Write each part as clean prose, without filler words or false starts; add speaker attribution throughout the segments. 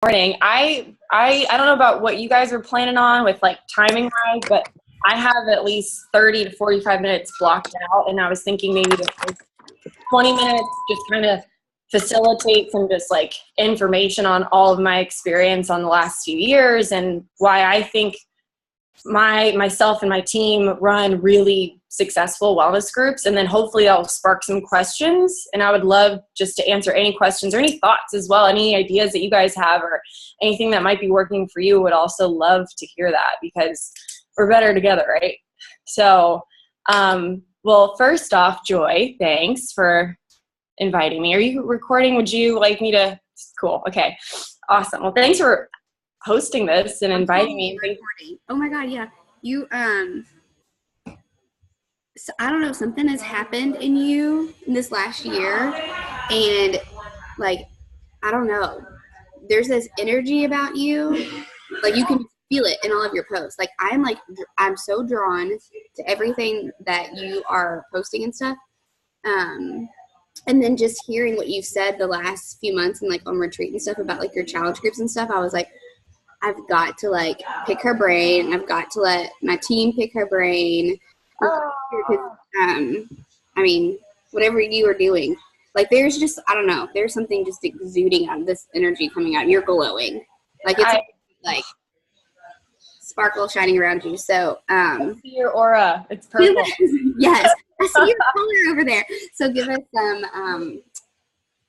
Speaker 1: Morning. I don't know about what you guys are planning on with like timing wise, but I have at least 30 to 45 minutes blocked out, and I was thinking maybe the first 20 minutes just kind of facilitate some just like information on all of my experience on the last few years and why I think myself and my team run really successful wellness groups, and then hopefully that'll spark some questions. And I would love just to answer any questions or any thoughts as well, any ideas that you guys have or anything that might be working for you. Would also love to hear that because we're better together, right? So, well, first off, Joy, thanks for inviting me. Are you recording? Would you like me to? Cool. Okay. Awesome. Well, thanks for hosting this and inviting me.
Speaker 2: Oh my God, yeah. You so I don't know, something has happened in you in this last year, and like I don't know. There's this energy about you. Like you can feel it in all of your posts. Like I'm so drawn to everything that you are posting and stuff. And then just hearing what you've said the last few months and like on retreat and stuff about like your challenge groups and stuff, I was like, I've got to like pick her brain. I've got to let my team pick her brain. I mean, whatever you are doing, like there's just, I don't know, there's something just exuding out of this energy coming out. You're glowing. Like it's like sparkle shining around you. So,
Speaker 1: I see your aura. It's purple.
Speaker 2: Yes. I see your color over there. So give us some,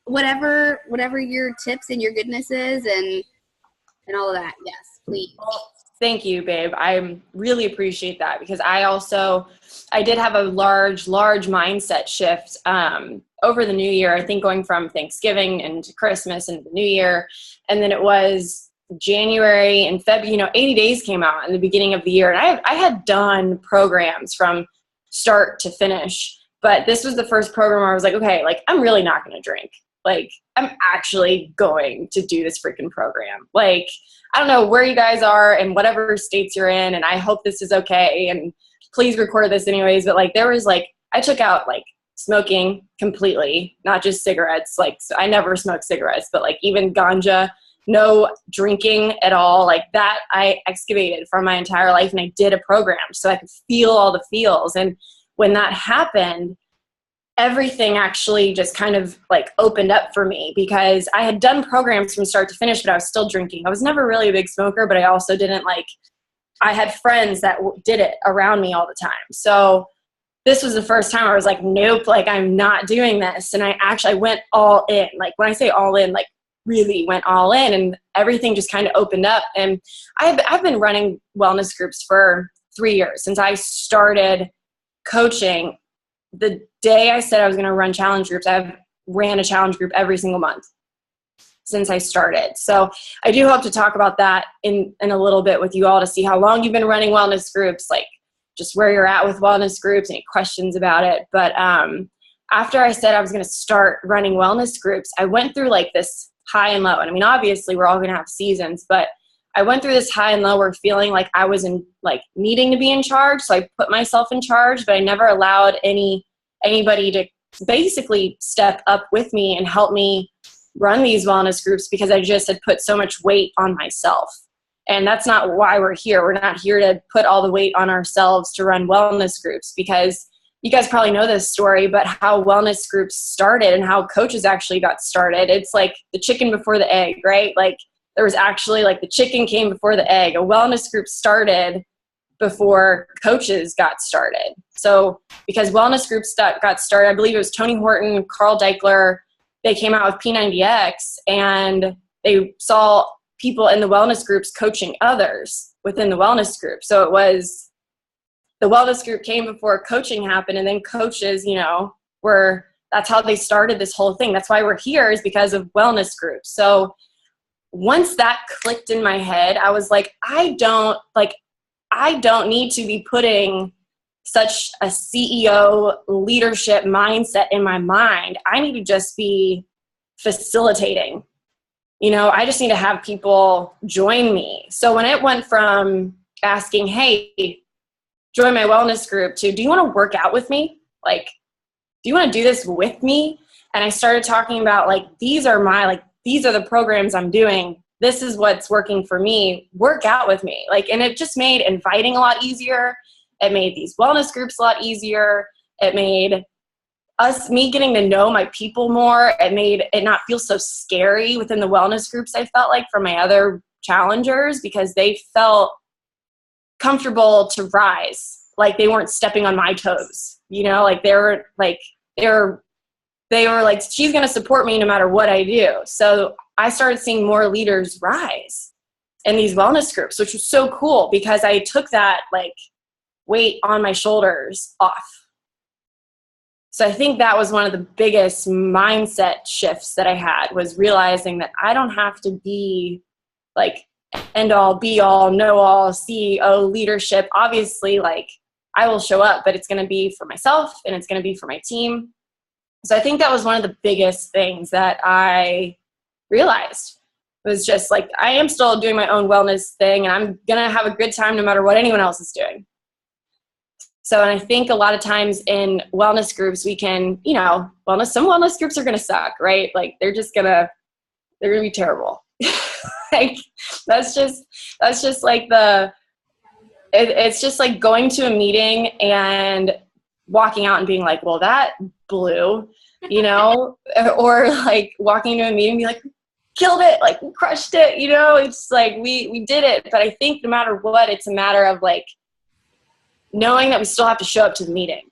Speaker 2: whatever your tips and your goodness is and all of that. Yes, please.
Speaker 1: Well, thank you, babe. I really appreciate that because I did have a large mindset shift over the new year. I think going from Thanksgiving into Christmas and the new year. And then it was January and February, 80 Days came out in the beginning of the year. And I had done programs from start to finish, but this was the first program where I was like, okay, like I'm really not going to drink. Like, I'm actually going to do this freaking program. Like, I don't know where you guys are and whatever states you're in, and I hope this is okay, and please record this anyways, but like, there was like, I took out like smoking completely, not just cigarettes. Like, so I never smoked cigarettes, but like even ganja, no drinking at all. Like that I excavated from my entire life, and I did a program so I could feel all the feels. And when that happened, everything actually just kind of like opened up for me because I had done programs from start to finish, but I was still drinking. I was never really a big smoker, but I also didn't I had friends that did it around me all the time. So this was the first time I was like, nope, like I'm not doing this. And I went all in. Like when I say all in, like really went all in, and everything just kind of opened up. And I've been running wellness groups for 3 years since I started coaching. The day I said I was going to run challenge groups, I've ran a challenge group every single month since I started. So I do hope to talk about that in a little bit with you all to see how long you've been running wellness groups, like just where you're at with wellness groups, any questions about it. But after I said I was going to start running wellness groups, I went through like this high and low. And I mean, obviously we're all going to have seasons, but I went through this high and low where feeling like I was in like needing to be in charge. So I put myself in charge, but I never allowed anybody to basically step up with me and help me run these wellness groups because I just had put so much weight on myself. And that's not why we're here. We're not here to put all the weight on ourselves to run wellness groups, because you guys probably know this story, but how wellness groups started and how coaches actually got started. It's like the chicken before the egg, right? Like there was actually like the chicken came before the egg. A wellness group started before coaches got started. So because wellness groups got started, I believe it was Tony Horton, Carl Deichler, they came out with P90X, and they saw people in the wellness groups coaching others within the wellness group. So it was the wellness group came before coaching happened, and then coaches, that's how they started this whole thing. That's why we're here, is because of wellness groups. So once that clicked in my head, I was like, I don't need to be putting such a CEO leadership mindset in my mind. I need to just be facilitating. I just need to have people join me. So when it went from asking, hey, join my wellness group, to do you want to work out with me? Like, do you want to do this with me? And I started talking about these are the programs I'm doing. this is what's working for me, work out with me. Like, and it just made inviting a lot easier. It made these wellness groups a lot easier. It made me getting to know my people more. It made it not feel so scary within the wellness groups, I felt like, from my other challengers, because they felt comfortable to rise. Like they weren't stepping on my toes, you know, like they were like, she's going to support me no matter what I do. So I started seeing more leaders rise in these wellness groups, which was so cool because I took that like weight on my shoulders off. So I think that was one of the biggest mindset shifts that I had, was realizing that I don't have to be like end all, be all, know all, CEO leadership. Obviously, like I will show up, but it's going to be for myself and it's going to be for my team. So I think that was one of the biggest things that I realized, was just like, I am still doing my own wellness thing and I'm going to have a good time no matter what anyone else is doing. So, and I think a lot of times in wellness groups, we can, you know, some wellness groups are going to suck, right? Like they're going to be terrible. Like that's just like it's just like going to a meeting and walking out and being like, well, that blew, you know, or like walking into a meeting and be like, killed it, like crushed it, you know. It's like we did it. But I think no matter what, it's a matter of like knowing that we still have to show up to the meeting,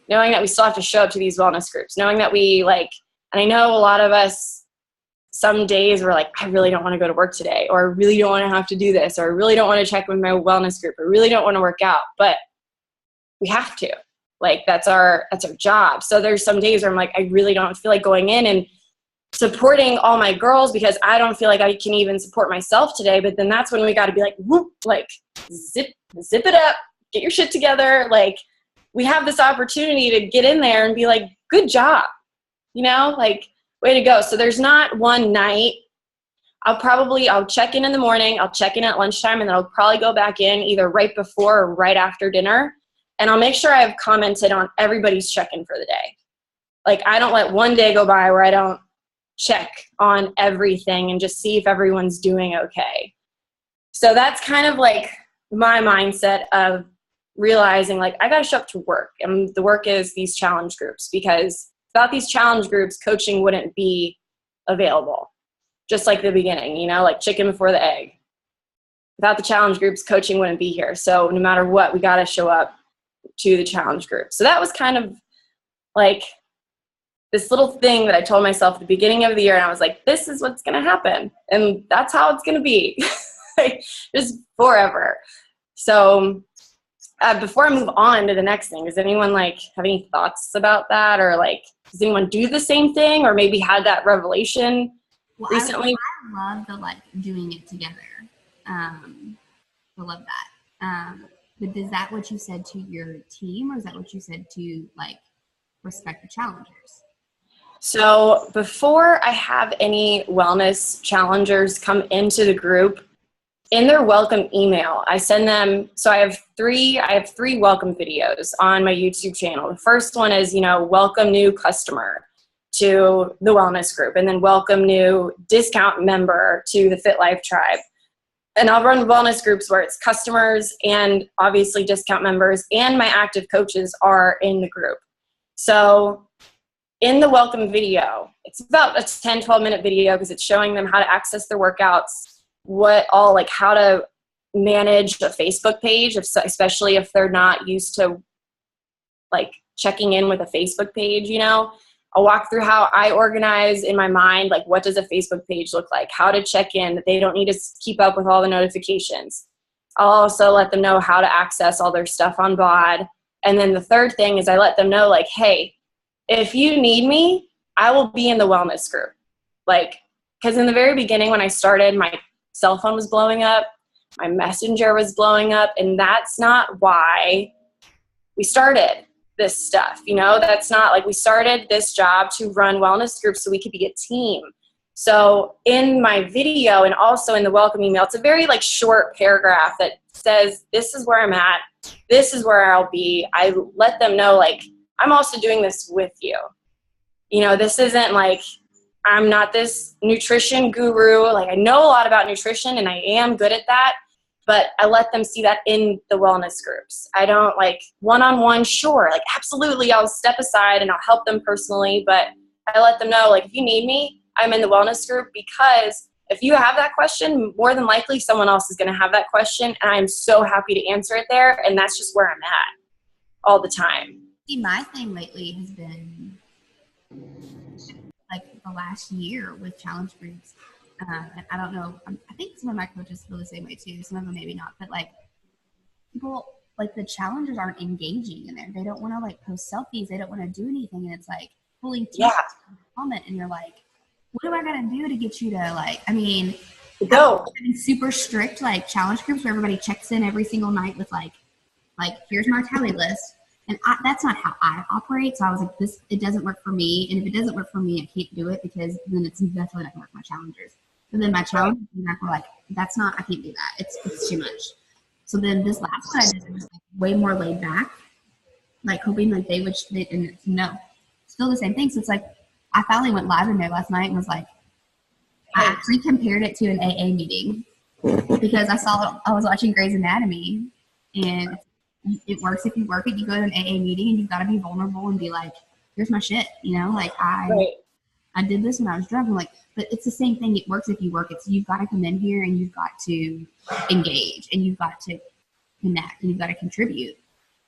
Speaker 1: knowing that we still have to show up to these wellness groups, knowing that we like, and I know a lot of us, some days we're like, I really don't want to go to work today, or I really don't want to have to do this, or I really don't want to check with my wellness group, or really don't want to work out, but we have to. Like that's our job. So there's some days where I'm like, I really don't feel like going in and supporting all my girls because I don't feel like I can even support myself today. But then that's when we got to be like, whoop, like zip it up, get your shit together. Like we have this opportunity to get in there and be like, good job, you know, like way to go. So there's not one night. I'll check in the morning, I'll check in at lunchtime, and then I'll probably go back in either right before or right after dinner. And I'll make sure I've commented on everybody's check-in for the day. Like I don't let one day go by where I don't check on everything and just see if everyone's doing okay. So that's kind of like my mindset of realizing like I got to show up to work, and the work is these challenge groups, because without these challenge groups, coaching wouldn't be available. Just like the beginning, you know, like chicken before the egg. Without the challenge groups, coaching wouldn't be here. So no matter what, we got to show up to the challenge group. So that was kind of like this little thing that I told myself at the beginning of the year, and I was like, this is what's going to happen, and that's how it's going to be. Just forever. So before I move on to the next thing, does anyone like have any thoughts about that, or like does anyone do the same thing, or maybe had that revelation recently?
Speaker 2: I love the like doing it together. I love that. But is that what you said to your team, or is that what you said to like prospective challengers?
Speaker 1: So before I have any wellness challengers come into the group, in their welcome email, I send them, so I have three welcome videos on my YouTube channel. The first one is, you know, welcome new customer to the wellness group, and then welcome new discount member to the Fit Life Tribe. And I'll run wellness groups where it's customers and obviously discount members, and my active coaches are in the group. So in the welcome video, it's about a 10, 12-minute video because it's showing them how to access their workouts, like how to manage a Facebook page, especially if they're not used to like checking in with a Facebook page, you know. I'll walk through how I organize in my mind, like what does a Facebook page look like, how to check in, that they don't need to keep up with all the notifications. I'll also let them know how to access all their stuff on BOD. And then the third thing is I let them know like, hey, if you need me, I will be in the wellness group. Like, because in the very beginning when I started, my cell phone was blowing up, my messenger was blowing up, and that's not why we started this stuff, you know. That's not like we started this job to run wellness groups so we could be a team. So in my video and also in the welcome email, it's a very like short paragraph that says, this is where I'm at, this is where I'll be. I let them know like I'm also doing this with you. You know, this isn't like I'm not this nutrition guru. Like, I know a lot about nutrition and I am good at that, but I let them see that in the wellness groups. I don't like one-on-one, sure, like absolutely I'll step aside and I'll help them personally, but I let them know, like, if you need me, I'm in the wellness group, because if you have that question, more than likely someone else is going to have that question, and I'm so happy to answer it there, and that's just where I'm at all the time.
Speaker 2: See, my thing lately has been like the last year with challenge groups. I don't know. I think some of my coaches feel the same way too. Some of them maybe not, but like people, like the challengers aren't engaging in there. They don't want to like post selfies. They don't want to do anything, and it's like pulling teeth comment, and you're like, what do I gotta do to get you to like? I mean, super strict like challenge groups where everybody checks in every single night with like here's my tally list. And that's not how I operate. So I was like, it doesn't work for me. And if it doesn't work for me, I can't do it, because then it's definitely not going to work for my challengers. But then my challengers were like, I can't do that. It's too much. So then this last one I did was like way more laid back, like hoping like they would, and no, still the same thing. So it's like, I finally went live in there last night and was like, I actually compared it to an AA meeting, because I was watching Grey's Anatomy, and it works if you work it. You go to an AA meeting and you've got to be vulnerable and be like, here's my shit, you know, like I did this when I was drunk. I'm like, but it's the same thing. It works if you work it. So you've got to come in here and you've got to engage and you've got to connect and you've got to contribute.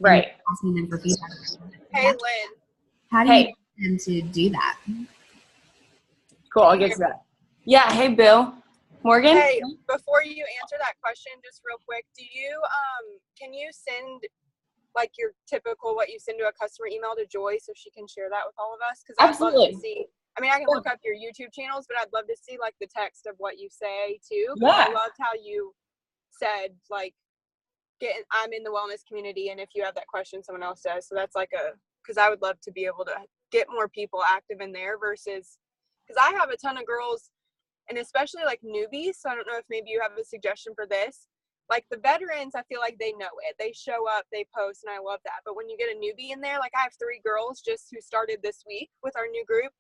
Speaker 1: Right.
Speaker 2: Asking them for feedback.
Speaker 3: Hey, Lynn.
Speaker 2: How do you get them to do that?
Speaker 1: Cool. I'll get to that. Yeah. Hey, Bill. Morgan?
Speaker 3: Hey, before you answer that question, just real quick, can you send like your typical, what you send to a customer email to Joy so she can share that with all of us? Because I'd love to see, I mean, I can look up your YouTube channels, but I'd love to see like the text of what you say too.
Speaker 1: Yeah.
Speaker 3: I loved how you said like, I'm in the wellness community, and if you have that question, someone else does. So that's like because I would love to be able to get more people active in there versus, because I have a ton of girls, and especially like newbies. So I don't know if maybe you have a suggestion for this. Like the veterans, I feel like they know it. They show up, they post, and I love that. But when you get a newbie in there, like I have 3 girls just who started this week with our new group,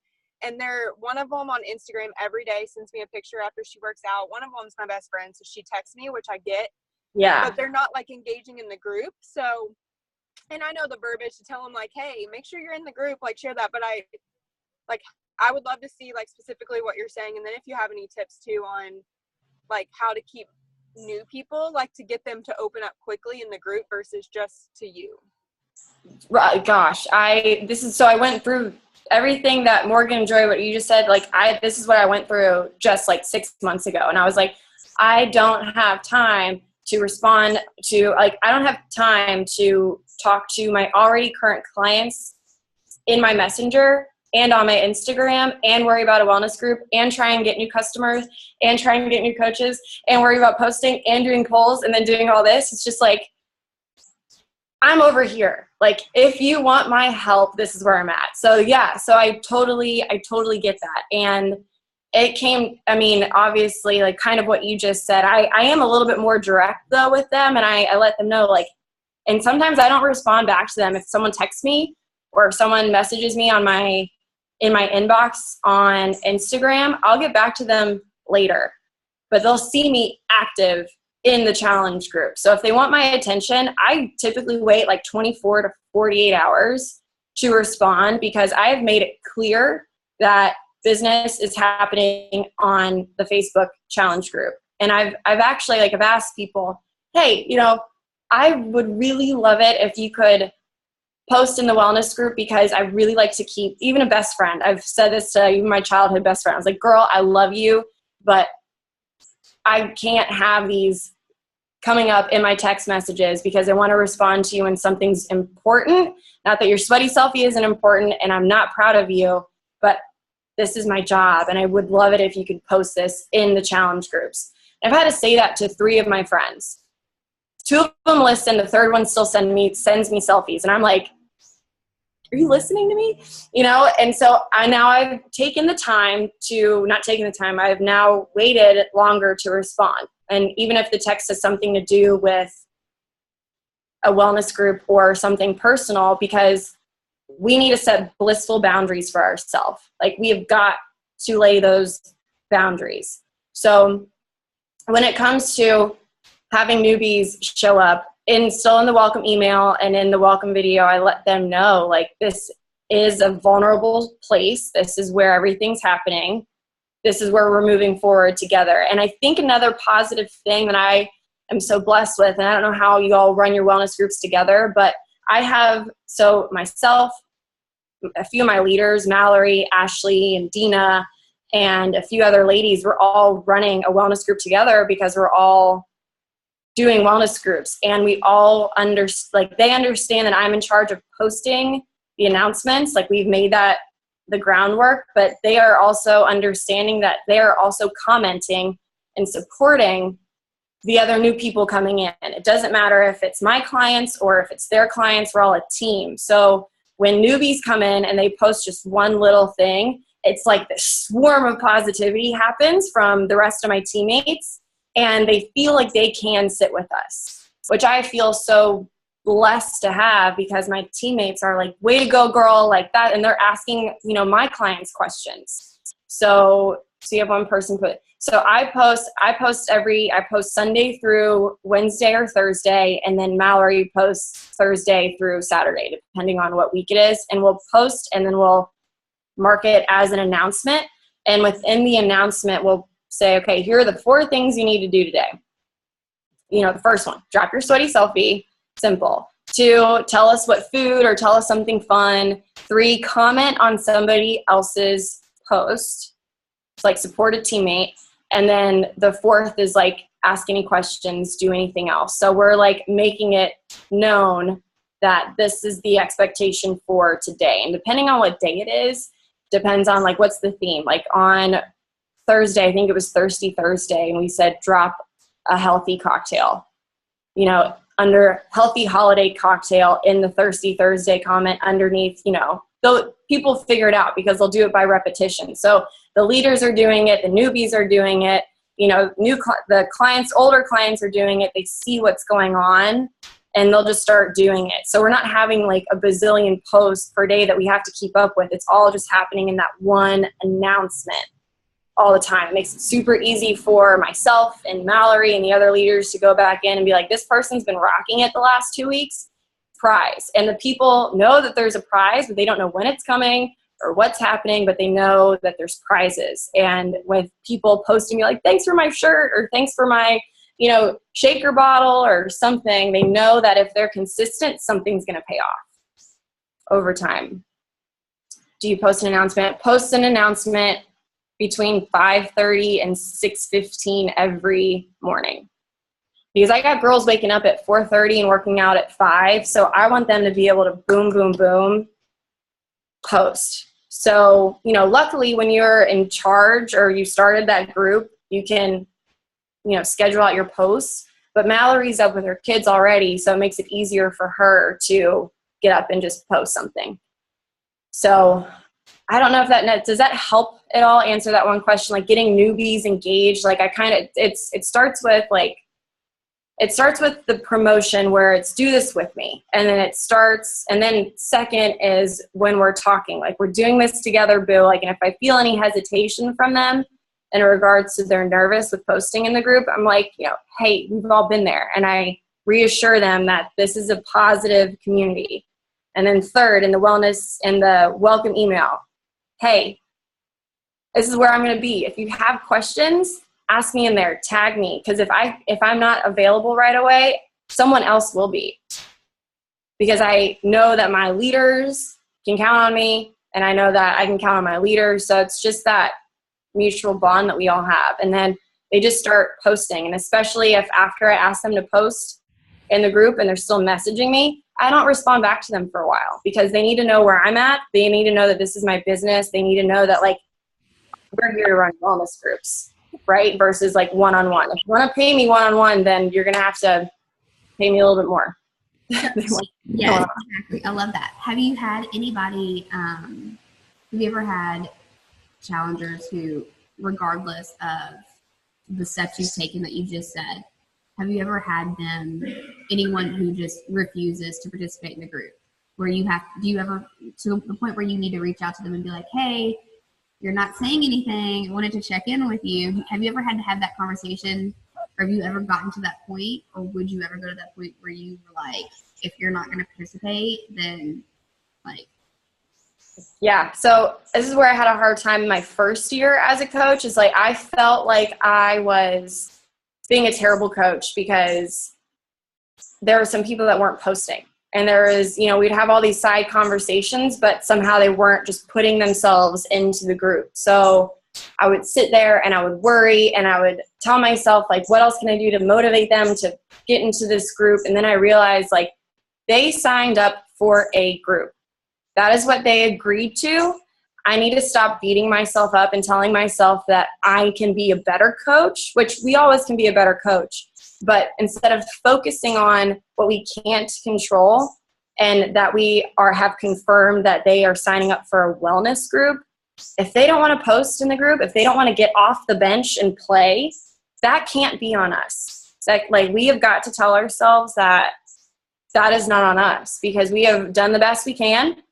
Speaker 3: and one of them on Instagram every day sends me a picture after she works out. One of them's my best friend, so she texts me, which I get.
Speaker 1: Yeah.
Speaker 3: But they're not like engaging in the group. So, and I know the verbiage to tell them like, hey, make sure you're in the group, like share that. But I would love to see like specifically what you're saying. And then if you have any tips too on like how to keep new people, like to get them to open up quickly in the group versus just to you.
Speaker 1: Right. Gosh, I went through everything that Morgan and Joy, what you just said, like this is what I went through just like 6 months ago. And I was like, I don't have time to respond to, like, I don't have time to talk to my already current clients in my messenger and on my Instagram and worry about a wellness group and try and get new customers and try and get new coaches and worry about posting and doing polls and then doing all this. It's just like, I'm over here. Like, if you want my help, this is where I'm at. So yeah, so I totally get that. And it came, I mean, obviously, like kind of what you just said. I am a little bit more direct though with them, and I let them know, like, and sometimes I don't respond back to them if someone texts me or if someone messages me in my inbox on Instagram. I'll get back to them later, but they'll see me active in the challenge group. So if they want my attention, I typically wait like 24 to 48 hours to respond, because I have made it clear that business is happening on the Facebook challenge group. And I've actually, like, I've asked people, hey, you know, I would really love it if you could post in the wellness group, because I really like to keep, even a best friend. I've said this to even my childhood best friend. I was like, girl, I love you, but I can't have these coming up in my text messages because I want to respond to you when something's important. Not that your sweaty selfie isn't important and I'm not proud of you, but this is my job and I would love it if you could post this in the challenge groups. And I've had to say that to 3 of my friends. 2 of them listen, the 3rd one still sends me selfies. And I'm like, are you listening to me? You know? And so I've taken the time to, not taking the time, I've now waited longer to respond. And even if the text has something to do with a wellness group or something personal, because we need to set blissful boundaries for ourselves. Like, we have got to lay those boundaries. So when it comes to having newbies show up, still in the welcome email and in the welcome video, I let them know, like, this is a vulnerable place. This is where everything's happening. This is where we're moving forward together. And I think another positive thing that I am so blessed with, and I don't know how you all run your wellness groups together, but I have, so myself, a few of my leaders, Mallory, Ashley, and Dina, and a few other ladies, we're all running a wellness group together because we're all doing wellness groups. And we all they understand that I'm in charge of posting the announcements. Like, we've made that the groundwork, but they are also understanding that they are also commenting and supporting the other new people coming in. It doesn't matter if it's my clients or if it's their clients, we're all a team. So when newbies come in and they post just one little thing, it's like the swarm of positivity happens from the rest of my teammates, and they feel like they can sit with us, which I feel so blessed to have, because my teammates are like, way to go, girl, like that. And they're asking, my clients questions. So you have one person so I post Sunday through Wednesday or Thursday, and then Mallory posts Thursday through Saturday, depending on what week it is. And we'll post, and then we'll mark it as an announcement. And within the announcement, we'll say, okay, here are the 4 things you need to do today. The first one, drop your sweaty selfie. Simple. 2, tell us what food or tell us something fun. 3, comment on somebody else's post. It's like support a teammate. And then the 4th is like, ask any questions, do anything else. So we're like making it known that this is the expectation for today. And depending on what day it is, depends on like what's the theme. Like on Thursday, I think it was Thirsty Thursday, and we said drop a healthy cocktail. Under healthy holiday cocktail in the Thirsty Thursday comment underneath, though people figure it out because they'll do it by repetition. So the leaders are doing it, the newbies are doing it, the clients, older clients are doing it. They see what's going on and they'll just start doing it. So we're not having like a bazillion posts per day that we have to keep up with. It's all just happening in that one announcement all the time. It makes it super easy for myself and Mallory and the other leaders to go back in and be like, this person's been rocking it the last 2 weeks, prize. And the people know that there's a prize, but they don't know when it's coming or what's happening, but they know that there's prizes. And with people posting me like, thanks for my shirt or thanks for my, shaker bottle or something, they know that if they're consistent, something's going to pay off over time. Do you post an announcement? Post an announcement between 5:30 and 6:15 every morning. Because I got girls waking up at 4:30 and working out at 5, so I want them to be able to boom, boom, boom, post. So, luckily when you're in charge or you started that group, you can, schedule out your posts. But Mallory's up with her kids already, so it makes it easier for her to get up and just post something. So I don't know if does that help at all answer that one question, like getting newbies engaged. Like it starts with the promotion where it's do this with me. And then second is when we're talking, like we're doing this together, boo. Like, and if I feel any hesitation from them in regards to they're nervous with posting in the group, I'm like, hey, we've all been there. And I reassure them that this is a positive community. And then third, in the wellness and the welcome email, hey, this is where I'm going to be. If you have questions, ask me in there, tag me. Because if I'm not available right away, someone else will be. Because I know that my leaders can count on me, and I know that I can count on my leaders. So it's just that mutual bond that we all have. And then they just start posting. And especially if after I ask them to post in the group and they're still messaging me, I don't respond back to them for a while, because they need to know where I'm at. They need to know that this is my business. They need to know that, like, we're here to run wellness groups, right? Versus like one-on-one. If you want to pay me one-on-one, then you're going to have to pay me a little bit more.
Speaker 2: Yeah, exactly. I love that. Have you had anybody, have you ever had challengers who, regardless of the steps you've taken that you just said, have you ever had anyone who just refuses to participate in the group, where do you ever, to the point where you need to reach out to them and be like, hey, you're not saying anything. I wanted to check in with you. Have you ever had to have that conversation? Or have you ever gotten to that point? Or would you ever go to that point where you were like, if you're not going to participate, then like.
Speaker 1: Yeah. So this is where I had a hard time in my first year as a coach, is like, I felt like I was being a terrible coach because there were some people that weren't posting. And there was, you know, we'd have all these side conversations, but somehow they weren't just putting themselves into the group. So I would sit there and I would worry and I would tell myself, like, what else can I do to motivate them to get into this group? And then I realized, like, they signed up for a group. That is what they agreed to. I need to stop beating myself up and telling myself that I can be a better coach, which we always can be a better coach. But instead of focusing on what we can't control and that we have confirmed that they are signing up for a wellness group, if they don't want to post in the group, if they don't want to get off the bench and play, that can't be on us. Like, we have got to tell ourselves that that is not on us, because we have done the best we can.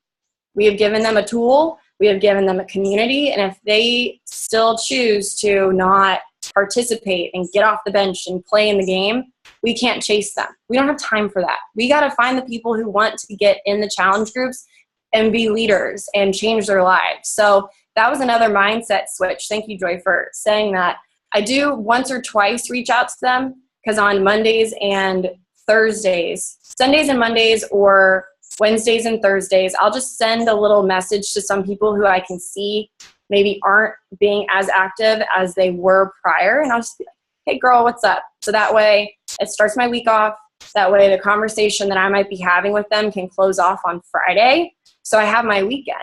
Speaker 1: We have given them a tool. We have given them a community. And if they still choose to not participate and get off the bench and play in the game, we can't chase them. We don't have time for that. We got to find the people who want to get in the challenge groups and be leaders and change their lives. So that was another mindset switch. Thank you, Joy, for saying that. I do once or twice reach out to them, because on Mondays and Thursdays, Sundays and Mondays, or Wednesdays and Thursdays, I'll just send a little message to some people who I can see maybe aren't being as active as they were prior. And I'll just be like, hey girl, what's up? So that way it starts my week off. That way the conversation that I might be having with them can close off on Friday. So I have my weekend,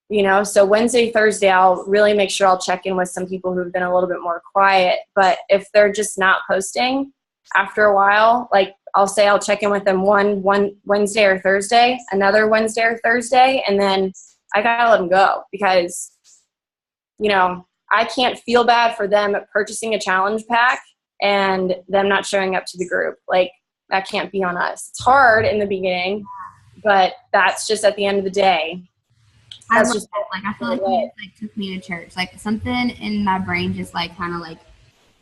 Speaker 1: you know? So Wednesday, Thursday, I'll really make sure I'll check in with some people who've been a little bit more quiet. But if they're just not posting after a while, like, I'll say I'll check in with them one Wednesday or Thursday, another Wednesday or Thursday, and then I gotta let them go, because, you know, I can't feel bad for them purchasing a challenge pack and them not showing up to the group. Like, that can't be on us. It's hard in the beginning, but that's just at the end of the day.
Speaker 2: I love that. Like, I feel like you just, like, took me to church. Like, something in my brain just, like, kind of like,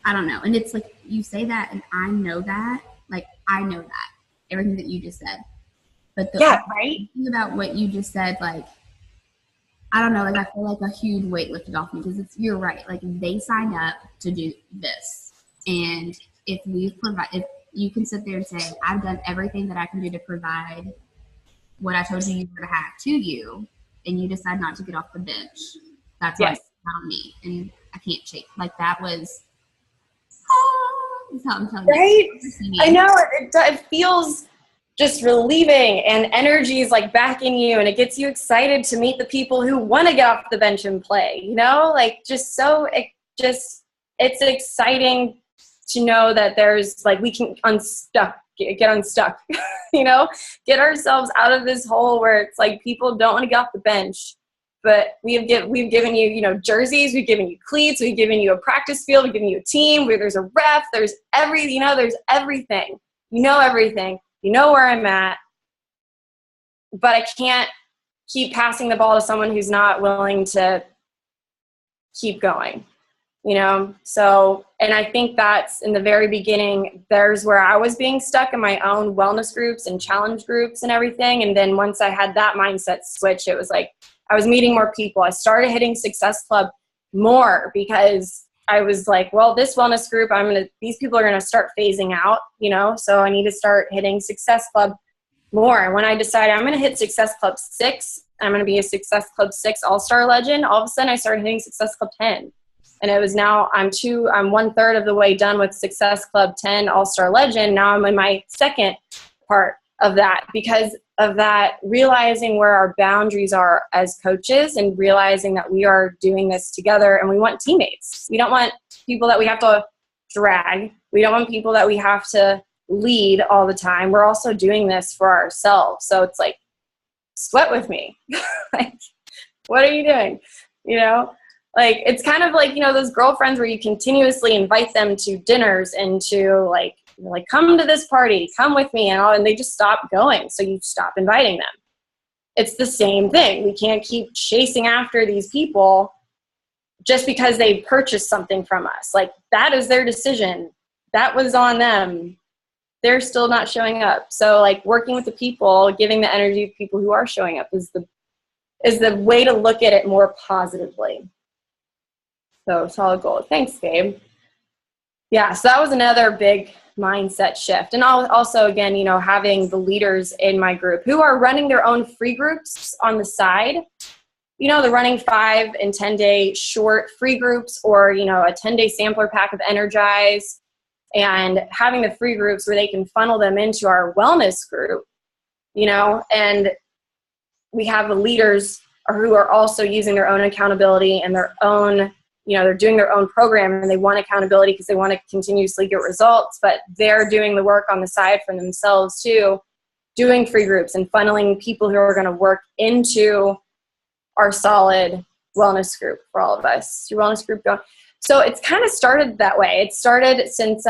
Speaker 2: I don't know. And it's like, you say that and I know that. Like, I know that. Everything that you just said. But the
Speaker 1: right?
Speaker 2: thing about what you just said, like, I don't know, like, I feel like a huge weight lifted off me, because you're right. Like, they signed up to do this. And if you can sit there and say, I've done everything that I can do to provide what I told you were to have to you, and you decide not to get off the bench, that's on me. And I can't change. Like, that was, that's how I'm telling
Speaker 1: you.
Speaker 2: Right?
Speaker 1: I know. It feels just relieving, and energy is like backing you, and it gets you excited to meet the people who want to get off the bench and play, you know, like, it's exciting to know that there's, like, we can get unstuck, you know, get ourselves out of this hole where it's like people don't want to get off the bench. But we've given you, you know, jerseys, we've given you cleats, we've given you a practice field, we've given you a team where there's a ref, there's everything, you know, everything. You know where I'm at, but I can't keep passing the ball to someone who's not willing to keep going, you know? So, and I think that's in the very beginning, there's where I was being stuck in my own wellness groups and challenge groups and everything. And then once I had that mindset switch, it was like, I was meeting more people. I started hitting Success Club more, because I was like, well, this wellness group, these people are going to start phasing out, you know, so I need to start hitting Success Club more. And when I decided I'm going to hit Success Club 6, I'm going to be a Success Club 6 All-Star Legend, all of a sudden I started hitting Success Club 10. And it was now, I'm 1/3 of the way done with Success Club 10 All-Star Legend. Now I'm in my second part of that, because of that, realizing where our boundaries are as coaches and realizing that we are doing this together, and we want teammates. We don't want people that we have to drag. We don't want people that we have to lead all the time. We're also doing this for ourselves. So it's like, sweat with me. Like, what are you doing? You know, like, it's kind of like, you know, those girlfriends where you continuously invite them to dinners and to like, come to this party, come with me, and they just stop going. So you stop inviting them. It's the same thing. We can't keep chasing after these people just because they purchased something from us. Like, that is their decision. That was on them. They're still not showing up. So like working with the people, giving the energy of people who are showing up is the way to look at it more positively. So solid goal. Thanks, Gabe. Yeah, so that was another big mindset shift. And also, again, you know, having the leaders in my group who are running their own free groups on the side. You know, they're running 5 and 10-day short free groups, or, you know, a 10-day sampler pack of Energize, and having the free groups where they can funnel them into our wellness group, you know, and we have the leaders who are also using their own accountability and their own, you know, they're doing their own program, and they want accountability because they want to continuously get results, but they're doing the work on the side for themselves too, doing free groups and funneling people who are going to work into our solid wellness group for all of us. Your wellness group going. So it's kind of started that way. It started since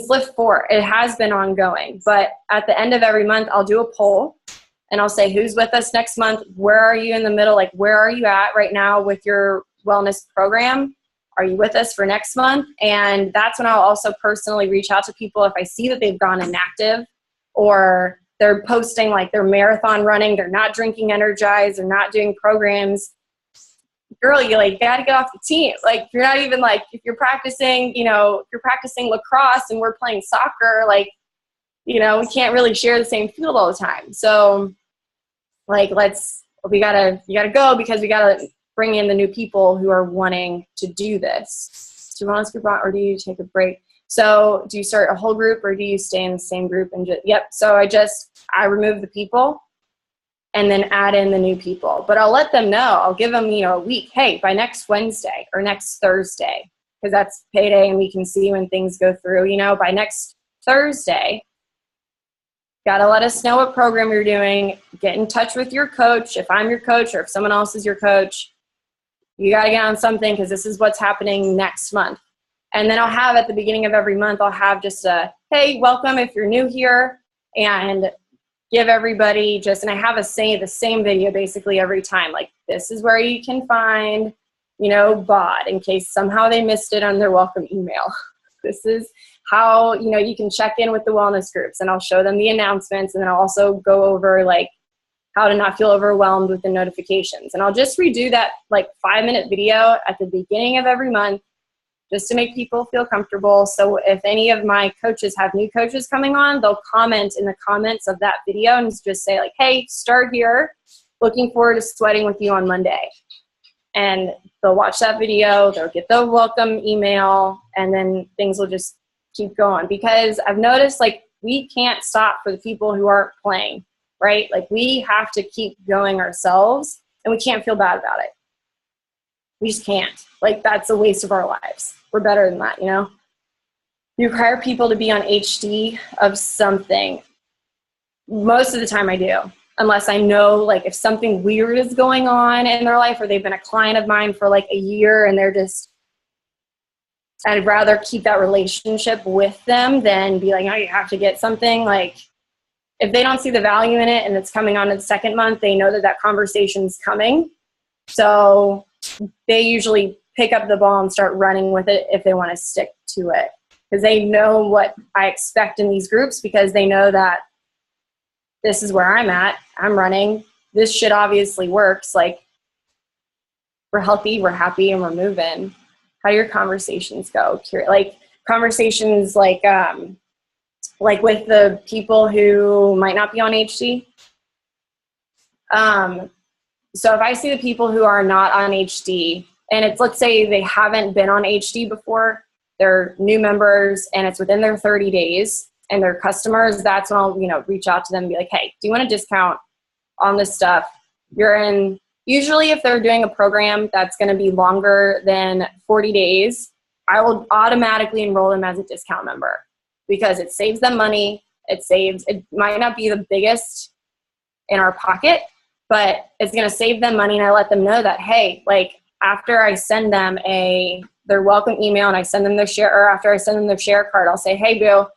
Speaker 1: Lift 4. It has been ongoing, but at the end of every month, I'll do a poll and I'll say, who's with us next month? Where are you in the middle? Like, where are you at right now with your wellness program? Are you with us for next month? And that's when I'll also personally reach out to people if I see that they've gone inactive, or they're posting like they're marathon running, they're not drinking Energize, they're not doing programs. Girl, you like gotta get off the team. Like, you're not even like, if you're practicing, you know, if you're practicing lacrosse and we're playing soccer, like, you know, we can't really share the same field all the time. So like, you gotta go, because we gotta bring in the new people who are wanting to do this. Do you want to group on, or do you take a break? So do you start a whole group, or do you stay in the same group and just, yep. So I remove the people and then add in the new people, but I'll let them know. I'll give them, you know, a week. Hey, by next Wednesday or next Thursday, because that's payday and we can see when things go through, you know, by next Thursday, got to let us know what program you're doing. Get in touch with your coach. If I'm your coach or if someone else is your coach, you got to get on something, because this is what's happening next month. And then I'll have at the beginning of every month, I'll have just a, hey, welcome if you're new here, and give everybody and I have the same video basically every time. Like, this is where you can find, you know, BOD, in case somehow they missed it on their welcome email. This is how, you know, you can check in with the wellness groups, and I'll show them the announcements, and then I'll also go over like how to not feel overwhelmed with the notifications. And I'll just redo that like 5-minute video at the beginning of every month, just to make people feel comfortable. So if any of my coaches have new coaches coming on, they'll comment in the comments of that video and just say like, hey, start here. Looking forward to sweating with you on Monday. And they'll watch that video, they'll get the welcome email, and then things will just keep going. Because I've noticed like we can't stop for the people who aren't playing, right? Like, we have to keep going ourselves, and we can't feel bad about it. We just can't. Like, that's a waste of our lives. We're better than that, you know? You require people to be on HD of something. Most of the time I do, unless I know, like, if something weird is going on in their life, or they've been a client of mine for like a year and they're just, I'd rather keep that relationship with them than be like, oh, you have to get something. Like, if they don't see the value in it and it's coming on in the second month, they know that that conversation's coming. So they usually pick up the ball and start running with it if they want to stick to it, because they know what I expect in these groups, because they know that this is where I'm at. I'm running. This shit obviously works. Like, we're healthy, we're happy, and we're moving. How do your conversations go? Like, conversations like with the people who might not be on HD. So if I see the people who are not on HD, and it's, let's say they haven't been on HD before, they're new members, and it's within their 30 days, and they're customers, that's when I'll, you know, reach out to them and be like, hey, do you want a discount on this stuff? You're in, usually if they're doing a program that's going to be longer than 40 days, I will automatically enroll them as a discount member, because it saves them money. It might not be the biggest in our pocket, but it's going to save them money. And I let them know that, hey, like, after I send them their welcome email and I send them their share, or after I send them their share card, I'll say, hey, Bill,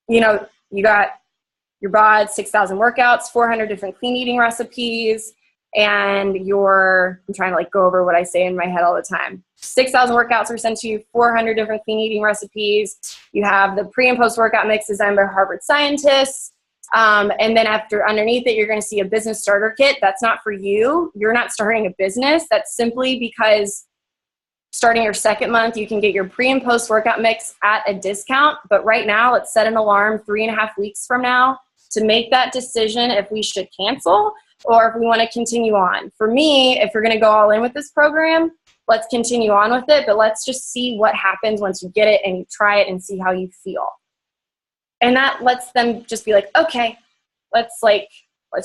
Speaker 1: you know, you got your BOD, 6,000 workouts, 400 different clean eating recipes, and I'm trying to like go over what I say in my head all the time. 6,000 workouts were sent to you, 400 different clean eating recipes. You have the pre and post workout mix designed by Harvard scientists. And then underneath it, you're going to see a business starter kit. That's not for you. You're not starting a business. That's simply because starting your second month, you can get your pre and post workout mix at a discount. But right now, let's set an alarm 3.5 weeks from now to make that decision if we should cancel or if we want to continue on. For me, if you're going to go all in with this program, let's continue on with it, but let's just see what happens once you get it and you try it and see how you feel. And that lets them just be like, okay, let's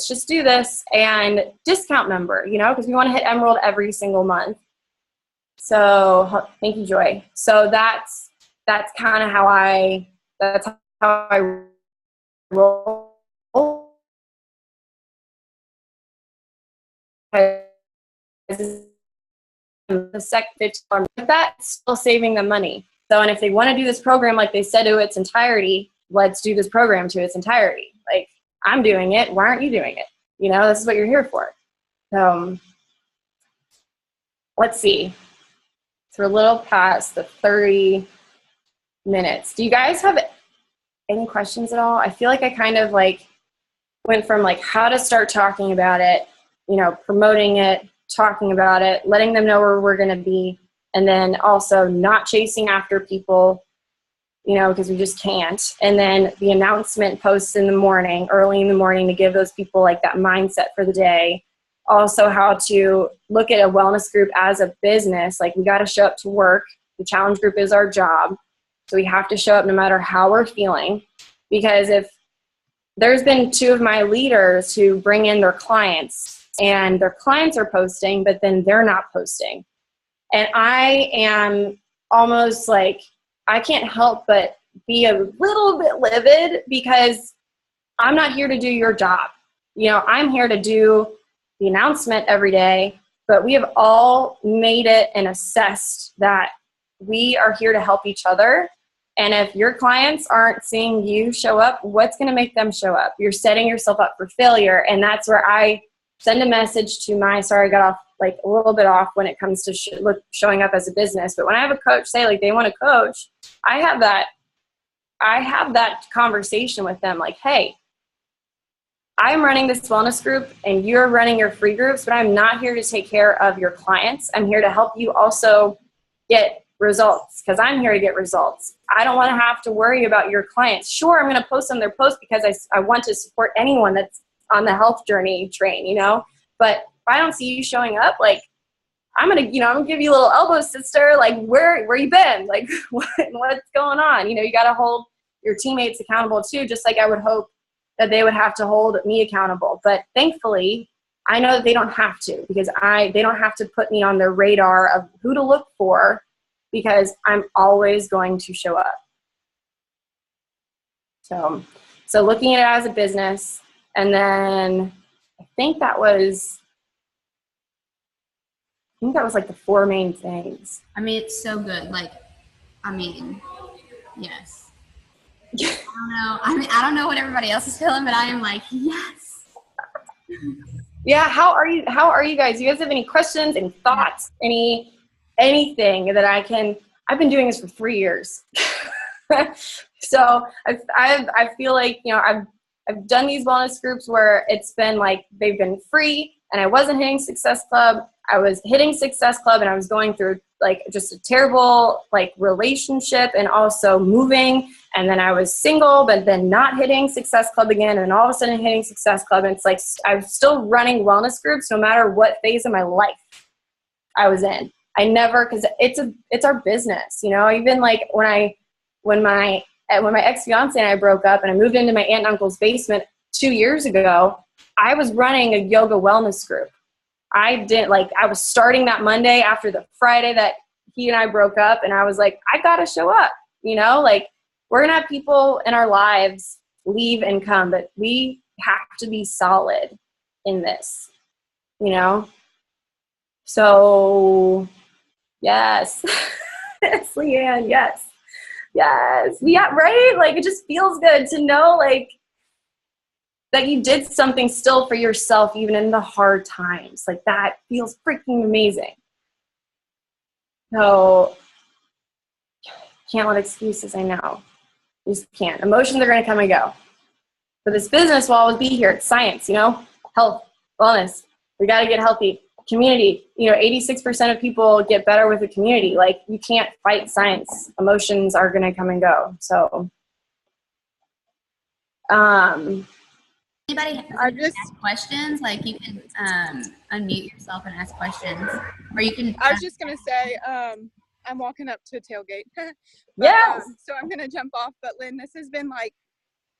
Speaker 1: just do this. And discount member, because we want to hit Emerald every single month. So thank you, Joy. So that's kind of how I roll. The second with that, still saving them money. So, and if they want to do this program like they said to its entirety, let's do this program to its entirety. Like, I'm doing it. Why aren't you doing it? This is what you're here for. Let's see. So we're a little past the 30 minutes. Do you guys have any questions at all? I feel like I kind of went from how to start talking about it, promoting it, talking about it, letting them know where we're going to be, and then also not chasing after people, because we just can't. And then the announcement posts in the morning, early in the morning, to give those people that mindset for the day. Also how to look at a wellness group as a business. We got to show up to work. The challenge group is our job. So we have to show up no matter how we're feeling. Because if there's been 2 of my leaders who bring in their clients, and their clients are posting, but then they're not posting. And I am almost I can't help but be a little bit livid because I'm not here to do your job. I'm here to do the announcement every day, but we have all made it and assessed that we are here to help each other. And if your clients aren't seeing you show up, what's going to make them show up? You're setting yourself up for failure. And that's where I send a message to sorry, I got off a little bit off when it comes to showing up as a business. But when I have a coach say they want to coach, I have that conversation with them. Hey, I'm running this wellness group and you're running your free groups, but I'm not here to take care of your clients. I'm here to help you also get results because I'm here to get results. I don't want to have to worry about your clients. Sure, I'm going to post on their post because I want to support anyone that's on the health journey train, but if I don't see you showing up, I'm going to give you a little elbow, sister. Where you been? What's going on? You got to hold your teammates accountable too, just like I would hope that they would have to hold me accountable. But thankfully, I know that they don't have to because they don't have to put me on their radar of who to look for because I'm always going to show up. So looking at it as a business. And then I think that was the 4 main things.
Speaker 2: I mean, it's so good. Yes. I don't know what everybody else is feeling, but I am yes.
Speaker 1: Yeah. How are you guys? Do you guys have any questions, any thoughts, anything that I've been doing this for 3 years. So I feel like, I've done these wellness groups where it's been they've been free and I wasn't hitting Success Club. I was hitting Success Club and I was going through just a terrible relationship and also moving. And then I was single, but then not hitting Success Club again. And all of a sudden hitting Success Club. And it's I'm still running wellness groups no matter what phase of my life I was in. I never, cause it's our business, even when my ex-fiance and I broke up and I moved into my aunt and uncle's basement 2 years ago, I was running a yoga wellness group. I was starting that Monday after the Friday that he and I broke up. And I was I got to show up, we're going to have people in our lives leave and come, but we have to be solid in this, So yes, yes, Leanne, yes. Yes. Yeah, right? It just feels good to know, that you did something still for yourself, even in the hard times. Like, that feels freaking amazing. So, can't let excuses, I know. You just can't. Emotions are going to come and go. But this business will always be here. It's science, health, wellness. We got to get healthy. Community, 86% of people get better with the community. Like, you can't fight science. Emotions are going to come and go. So,
Speaker 2: anybody ask questions? Like, you can unmute yourself and ask questions, or you can.
Speaker 3: I was just gonna say, I'm walking up to a tailgate.
Speaker 1: Yeah.
Speaker 3: So I'm gonna jump off. But Lynn, this has been like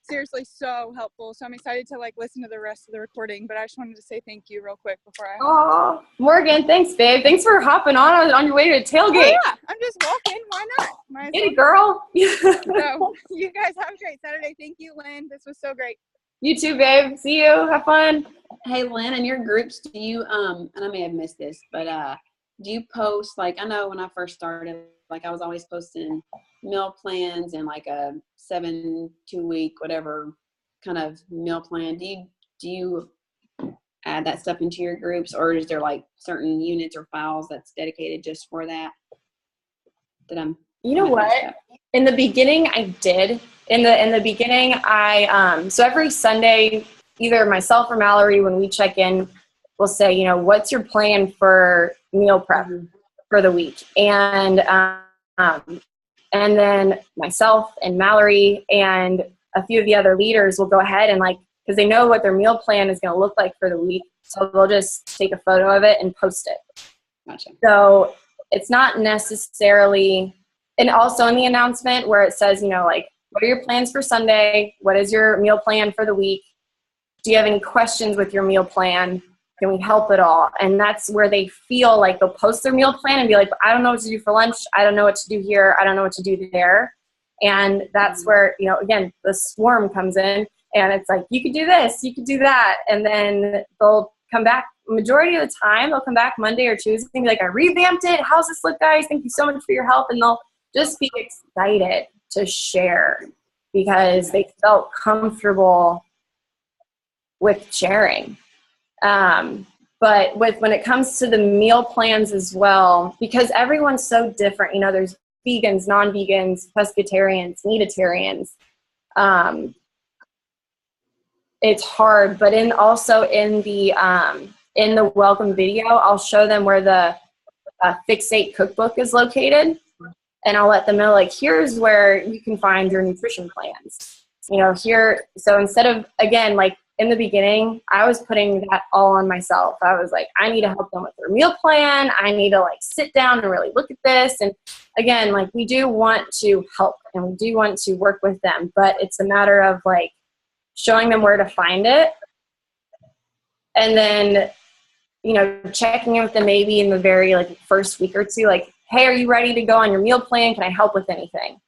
Speaker 3: seriously so helpful. So I'm excited to like listen to the rest of the recording. But I just wanted to say thank you real quick before I.
Speaker 1: Oh, Morgan, thanks, babe. Thanks for hopping on your way to a tailgate.
Speaker 3: Oh, yeah, I'm just walking. Why not?
Speaker 1: Get it, girl.
Speaker 3: So you guys have a great Saturday. Thank you, Lynn. This was so great.
Speaker 1: You too, babe. See you. Have fun.
Speaker 4: Hey, Lynn, in your groups, do you, and I may have missed this, but do you post, like, I know when I first started, like, I was always posting meal plans and like a 7-2-week, whatever kind of meal plan. Do you add that stuff into your groups, or is there like certain units or files that's dedicated just for that?
Speaker 1: You know what? In the beginning, I did. In the beginning, I so every Sunday, either myself or Mallory, when we check in, we'll say, what's your plan for meal prep for the week? And then myself and Mallory and a few of the other leaders will go ahead and because they know what their meal plan is going to look like for the week, so they'll just take a photo of it and post it.
Speaker 4: Gotcha.
Speaker 1: So it's not necessarily. And also in the announcement where it says, what are your plans for Sunday? What is your meal plan for the week? Do you have any questions with your meal plan? Can we help at all? And that's where they feel like they'll post their meal plan and be like, I don't know what to do for lunch. I don't know what to do here. I don't know what to do there. And that's where, again, the swarm comes in and it's like, you could do this, you could do that. And then they'll come back. Majority of the time, they'll come back Monday or Tuesday and be like, I revamped it. How's this look, guys? Thank you so much for your help. And they'll just be excited to share because they felt comfortable with sharing. But when it comes to the meal plans as well, because everyone's so different, there's vegans, non-vegans, pescatarians, meatitarians. It's hard, but in the welcome video, I'll show them where the Fixate cookbook is located. And I'll let them know, here's where you can find your nutrition plans. Here, so instead of, again, in the beginning, I was putting that all on myself. I was like, I need to help them with their meal plan. I need to sit down and really look at this. And again, we do want to help and we do want to work with them, but it's a matter of showing them where to find it. And then, checking in with them maybe in the very first week or two, hey, are you ready to go on your meal plan? Can I help with anything?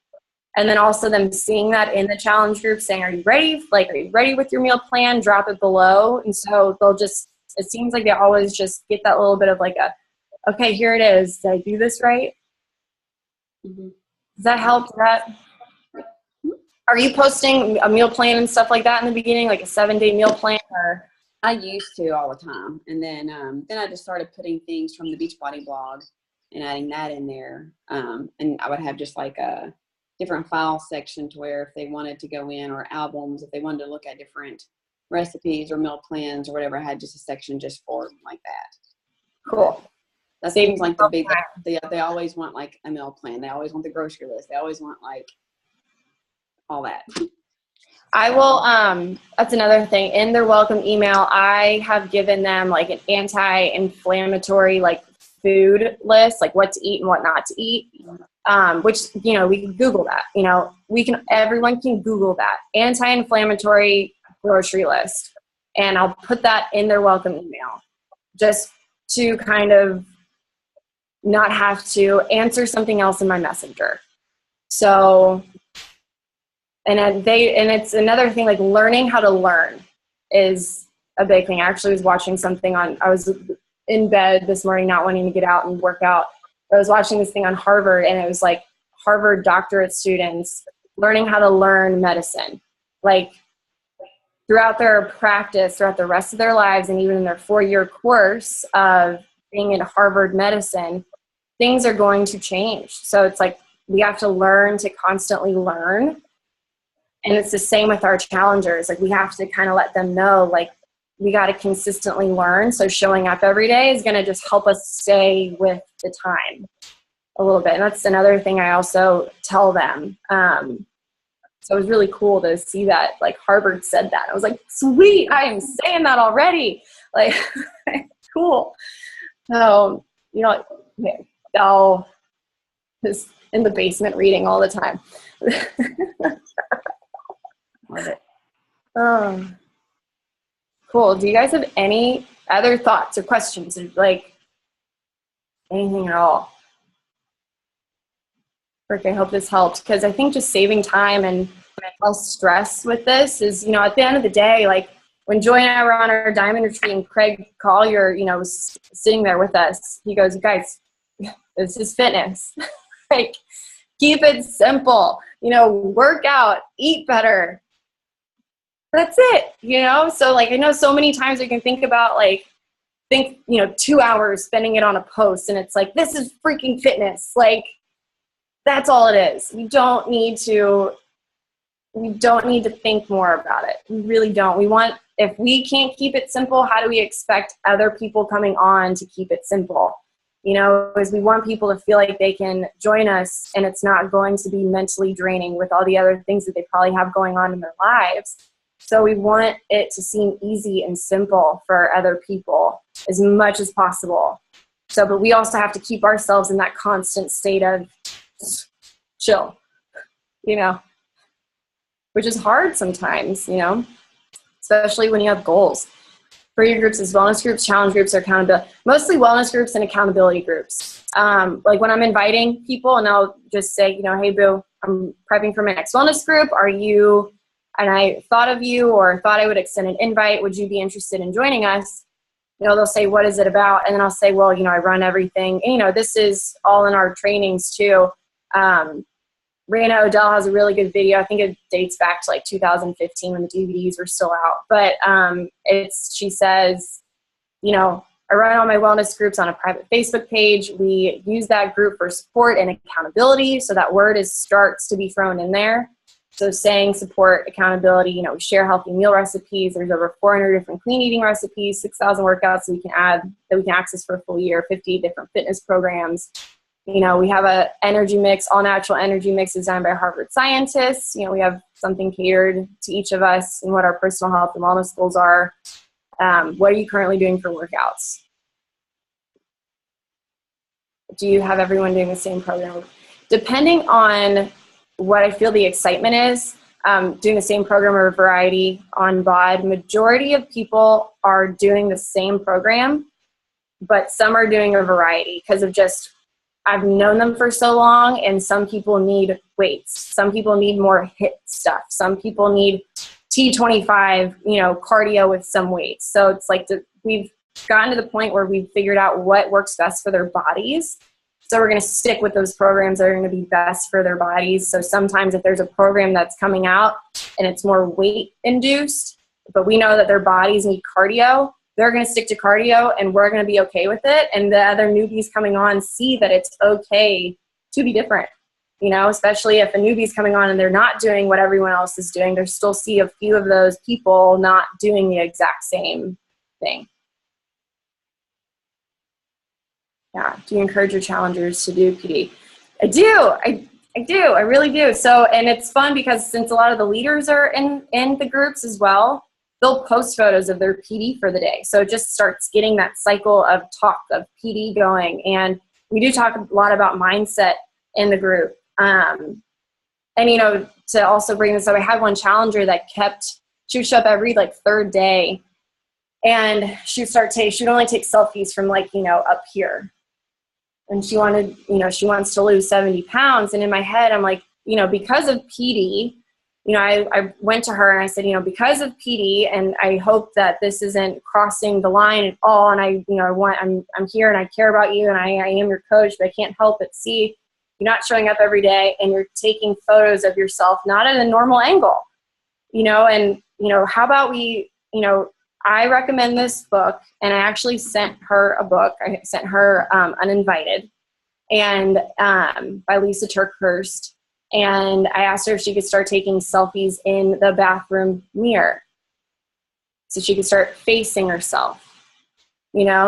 Speaker 1: And then also them seeing that in the challenge group saying, are you ready? Are you ready with your meal plan? Drop it below. And so it seems like they always just get that little bit of okay, here it is. Did I do this right?
Speaker 4: Mm-hmm.
Speaker 1: Does that help? Are you posting a meal plan and stuff like that in the beginning, like a 7-day meal plan? Or?
Speaker 4: I used to all the time. And then I just started putting things from the Beachbody blog and adding that in there. And I would have just a different file section to where if they wanted to go in, or albums, if they wanted to look at different recipes or meal plans or whatever, I had just a section just for like that.
Speaker 1: Cool.
Speaker 4: That seems like the big, they always want a meal plan. They always want the grocery list. They always want all that.
Speaker 1: I will, that's another thing. In their welcome email, I have given them an anti-inflammatory food list, what to eat and what not to eat, which, we can Google that, everyone can Google that anti-inflammatory grocery list. And I'll put that in their welcome email just to kind of not have to answer something else in my messenger. So, and it's another thing, learning how to learn is a big thing. I actually was watching something I was in bed this morning, not wanting to get out and work out. I was watching this thing on Harvard, and it was Harvard doctorate students learning how to learn medicine. throughout their practice, throughout the rest of their lives, and even in their 4-year course of being in Harvard medicine, things are going to change. So it's like we have to learn to constantly learn. And it's the same with our challengers. Like we have to kind of let them know, like, we got to consistently learn. So showing up every day is going to just help us stay with the time a little bit. And that's another thing I also tell them. So it was really cool to see that, like, Harvard said that. I was like, sweet, I am saying that already. Like, cool. So, you know, Belle is in the basement reading all the time. Love it. Cool. Do you guys have any other thoughts or questions, or like anything at all? Rick, I hope this helped, because I think just saving time and less stress with this is, you know, at the end of the day, like when Joy and I were on our diamond retreat and Craig Collier, you know, was sitting there with us, he goes, guys, this is fitness. Like, keep it simple, you know, work out, eat better. That's it, you know? So like, I know so many times we can think about like, you know, 2 hours spending it on a post, and it's like, this is freaking fitness. Like, that's all it is. We don't need to think more about it. We really don't. If we can't keep it simple, how do we expect other people coming on to keep it simple? You know, is we want people to feel like they can join us and it's not going to be mentally draining with all the other things that they probably have going on in their lives. So we want it to seem easy and simple for other people as much as possible. So, but we also have to keep ourselves in that constant state of chill, you know, which is hard sometimes, you know, especially when you have goals. For your groups is wellness groups, challenge groups, or accountability. Mostly wellness groups and accountability groups. Like when I'm inviting people, and I'll just say, you know, hey, boo, I'm prepping for my next wellness group. Are you, and I thought of you or thought I would extend an invite. Would you be interested in joining us? You know, they'll say, what is it about? And then I'll say, well, you know, I run everything. And, you know, this is all in our trainings too. Raina Odell has a really good video. I think it dates back to like 2015 when the DVDs were still out. But she says, you know, I run all my wellness groups on a private Facebook page. We use that group for support and accountability. So that word starts to be thrown in there. So saying support, accountability, you know, we share healthy meal recipes. There's over 400 different clean eating recipes, 6,000 workouts that we can access for a full year, 50 different fitness programs. You know, we have a energy mix, all natural energy mix designed by Harvard scientists. You know, we have something catered to each of us and what our personal health and wellness goals are. What are you currently doing for workouts? Do you have everyone doing the same program? Depending on what I feel the excitement is, doing the same program or a variety on BOD, majority of people are doing the same program, but some are doing a variety because of just, I've known them for so long, and some people need weights. Some people need more HIIT stuff. Some people need T25, you know, cardio with some weights. So it's like we've gotten to the point where we've figured out what works best for their bodies. So we're going to stick with those programs that are going to be best for their bodies. So sometimes if there's a program that's coming out and it's more weight induced, but we know that their bodies need cardio, they're going to stick to cardio and we're going to be okay with it. And the other newbies coming on see that it's okay to be different, you know, especially if a newbie's coming on and they're not doing what everyone else is doing, they still see a few of those people not doing the exact same thing. Yeah. Do you encourage your challengers to do PD? I do. I do. I really do. So, and it's fun because since a lot of the leaders are in the groups as well, they'll post photos of their PD for the day. So it just starts getting that cycle of talk of PD going. And we do talk a lot about mindset in the group. And, you know, to also bring this up, I had one challenger that she would show up every like third day, and she would only take selfies from like, you know, up here. And she wants to lose 70 pounds. And in my head, I'm like, you know, because of PD, you know, I went to her and I said, you know, because of PD, and I hope that this isn't crossing the line at all. And I'm here and I care about you and I am your coach, but I can't help but see you're not showing up every day and you're taking photos of yourself, not at a normal angle, you know, and how about we, I recommend this book, and I actually sent her a book. I sent her Uninvited, and by Lisa TurkHurst. And I asked her if she could start taking selfies in the bathroom mirror, so she could start facing herself,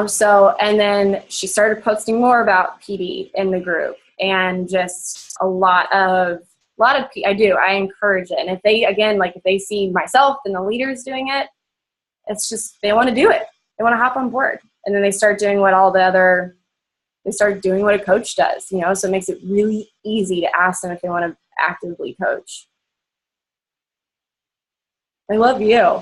Speaker 1: So, and then she started posting more about PD in the group, and just a lot of, I encourage it. And if they, again, like if they see myself and the leaders doing it, it's just, they want to do it. They want to hop on board. And then they start doing what they start doing what a coach does, so it makes it really easy to ask them if they want to actively coach. I love you.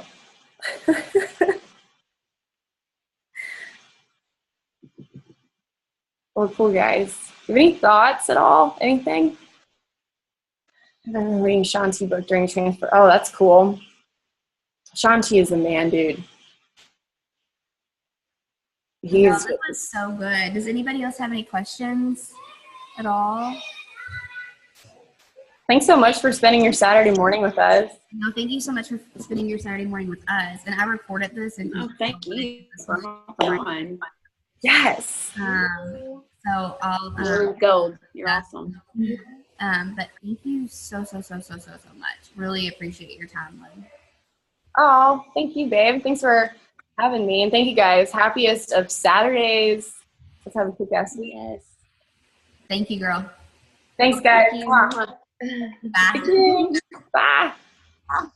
Speaker 1: Well, cool, guys. Do you have any thoughts at all? Anything? I've been reading Shanti book during transfer. Oh, that's cool. Shanti is a man, dude.
Speaker 2: That was so good. Does anybody else have any questions at all?
Speaker 1: Thanks so much for spending your Saturday morning with us.
Speaker 2: No, thank you so much for spending your Saturday morning with us. And I recorded this. And
Speaker 4: thank you.
Speaker 1: Yes.
Speaker 2: So I'll
Speaker 4: you're gold. You're awesome.
Speaker 2: But thank you so much. Really appreciate your time, Lynn.
Speaker 1: Oh, thank you, babe. Thanks for having me, and thank you guys. Happiest of Saturdays. Let's have a quick guess.
Speaker 4: Yes.
Speaker 2: Thank you, girl.
Speaker 1: Thanks, guys.
Speaker 4: Thank you.
Speaker 2: Bye.
Speaker 1: Bye.